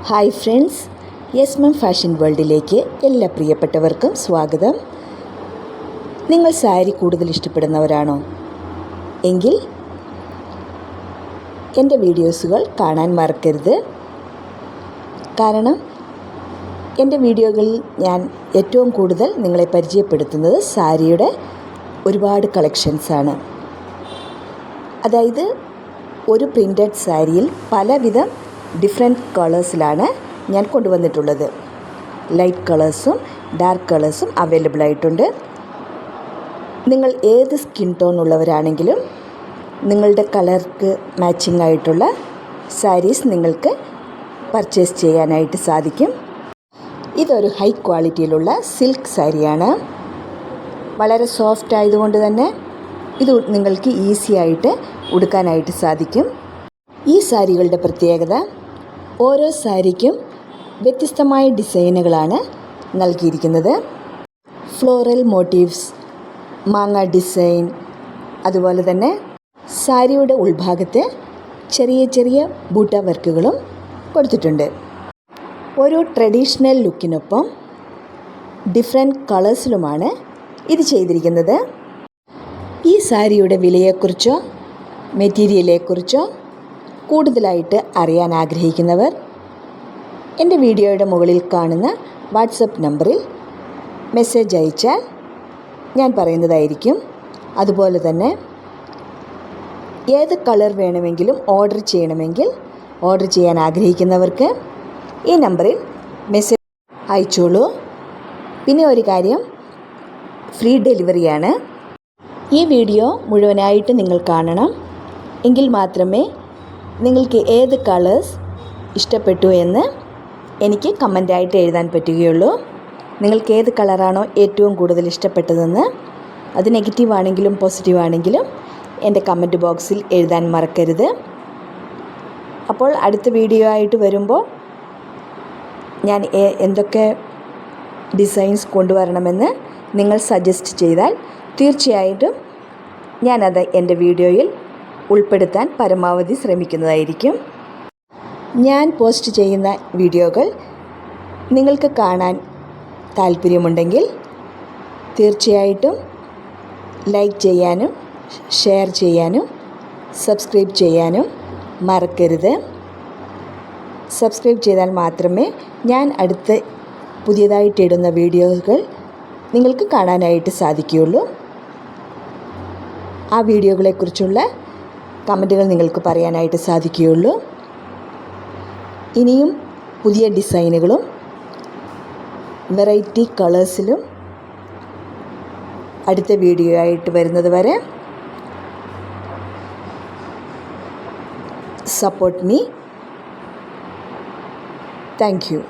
Hi friends, യെസ്മം fashion വേൾഡിലേക്ക് എല്ലാ പ്രിയപ്പെട്ടവർക്കും സ്വാഗതം. നിങ്ങൾ സാരി കൂടുതൽ ഇഷ്ടപ്പെടുന്നവരാണോ? എങ്കിൽ എൻ്റെ വീഡിയോസുകൾ കാണാൻ മറക്കരുത്. കാരണം എൻ്റെ വീഡിയോകളിൽ ഞാൻ ഏറ്റവും കൂടുതൽ നിങ്ങളെ പരിചയപ്പെടുത്തുന്നത് സാരിയുടെ ഒരുപാട് കളക്ഷൻസാണ്. അതായത് ഒരു പ്രിൻ്റഡ് സാരിയിൽ പലവിധം ഡിഫറെൻറ്റ് കളേഴ്സിലാണ് ഞാൻ കൊണ്ടുവന്നിട്ടുള്ളത്. ലൈറ്റ് കളേഴ്സും ഡാർക്ക് കളേഴ്സും അവൈലബിൾ ആയിട്ടുണ്ട്. നിങ്ങൾ ഏത് സ്കിൻ ടോൺ ഉള്ളവരാണെങ്കിലും നിങ്ങളുടെ കളർക്ക് മാച്ചിങ് ആയിട്ടുള്ള സാരീസ് നിങ്ങൾക്ക് പർച്ചേസ് ചെയ്യാനായിട്ട് സാധിക്കും. ഇതൊരു ഹൈ ക്വാളിറ്റിയിലുള്ള സിൽക്ക് സാരിയാണ്. വളരെ സോഫ്റ്റ് ആയതുകൊണ്ട് തന്നെ ഇത് നിങ്ങൾക്ക് ഈസി ആയിട്ട് ഉടുക്കാനായിട്ട് സാധിക്കും. ഈ സാരികളുടെ പ്രത്യേകത, ഓരോ സാരിക്കും വ്യത്യസ്തമായ ഡിസൈനുകളാണ് നൽകിയിരിക്കുന്നത്. ഫ്ലോറൽ മോട്ടീവ്സ്, മാങ്ങ ഡിസൈൻ, അതുപോലെ തന്നെ സാരിയുടെ ഉൾഭാഗത്ത് ചെറിയ ചെറിയ ബൂട്ട വർക്കുകളും കൊടുത്തിട്ടുണ്ട്. ഒരു ട്രഡീഷണൽ ലുക്കിനൊപ്പം ഡിഫറെൻറ്റ് കളേഴ്സിലുമാണ് ഇത് ചെയ്തിരിക്കുന്നത്. ഈ സാരിയുടെ വിലയെക്കുറിച്ചോ മെറ്റീരിയലെക്കുറിച്ചോ കൂടുതലായിട്ട് അറിയാൻ ആഗ്രഹിക്കുന്നവർ എൻ്റെ വീഡിയോയുടെ മുകളിൽ കാണുന്ന വാട്സപ്പ് നമ്പറിൽ മെസ്സേജ് അയച്ചാൽ ഞാൻ പറയുന്നതായിരിക്കും. അതുപോലെ തന്നെ ഏത് കളർ വേണമെങ്കിലും ഓർഡർ ചെയ്യണമെങ്കിൽ ഓർഡർ ചെയ്യാൻ ആഗ്രഹിക്കുന്നവർക്ക് ഈ നമ്പറിൽ മെസ്സേജ് അയച്ചോളൂ. പിന്നെ ഒരു കാര്യം, ഫ്രീ ഡെലിവറിയാണ്. ഈ വീഡിയോ മുഴുവനായിട്ട് നിങ്ങൾ കാണണം. എങ്കിൽ മാത്രമേ നിങ്ങൾക്ക് ഏത് കളേഴ്സ് ഇഷ്ടപ്പെട്ടു എന്ന് എനിക്ക് കമൻ്റായിട്ട് എഴുതാൻ പറ്റുകയുള്ളൂ. നിങ്ങൾക്ക് ഏത് കളറാണോ ഏറ്റവും കൂടുതൽ ഇഷ്ടപ്പെട്ടതെന്ന്, അത് നെഗറ്റീവ് ആണെങ്കിലും പോസിറ്റീവ് ആണെങ്കിലും എൻ്റെ കമൻറ്റ് ബോക്സിൽ എഴുതാൻ മറക്കരുത്. അപ്പോൾ അടുത്ത വീഡിയോ ആയിട്ട് വരുമ്പോൾ ഞാൻ എന്തൊക്കെ ഡിസൈൻസ് കൊണ്ടുവരണമെന്ന് നിങ്ങൾ സജസ്റ്റ് ചെയ്താൽ തീർച്ചയായിട്ടും ഞാനത് എൻ്റെ വീഡിയോയിൽ ഉൾപ്പെടുത്താൻ പരമാവധി ശ്രമിക്കുന്നതായിരിക്കും. ഞാൻ പോസ്റ്റ് ചെയ്യുന്ന വീഡിയോകൾ നിങ്ങൾക്ക് കാണാൻ താല്പര്യമുണ്ടെങ്കിൽ തീർച്ചയായിട്ടും ലൈക്ക് ചെയ്യാനും ഷെയർ ചെയ്യാനും സബ്സ്ക്രൈബ് ചെയ്യാനും മറക്കരുത്. സബ്സ്ക്രൈബ് ചെയ്താൽ മാത്രമേ ഞാൻ അടുത്ത് പുതിയതായിട്ടിടുന്ന വീഡിയോകൾ നിങ്ങൾക്ക് കാണാനായിട്ട് സാധിക്കുകയുള്ളൂ. ആ വീഡിയോകളെക്കുറിച്ചുള്ള കമൻറ്റുകൾ നിങ്ങൾക്ക് പറയാനായിട്ട് സാധിക്കുകയുള്ളൂ. ഇനിയും പുതിയ ഡിസൈനുകളും വെറൈറ്റി കളേഴ്സിലും അടുത്ത വീഡിയോ ആയിട്ട് വരുന്നത് വരെ സപ്പോർട്ട് മീ. Thank you.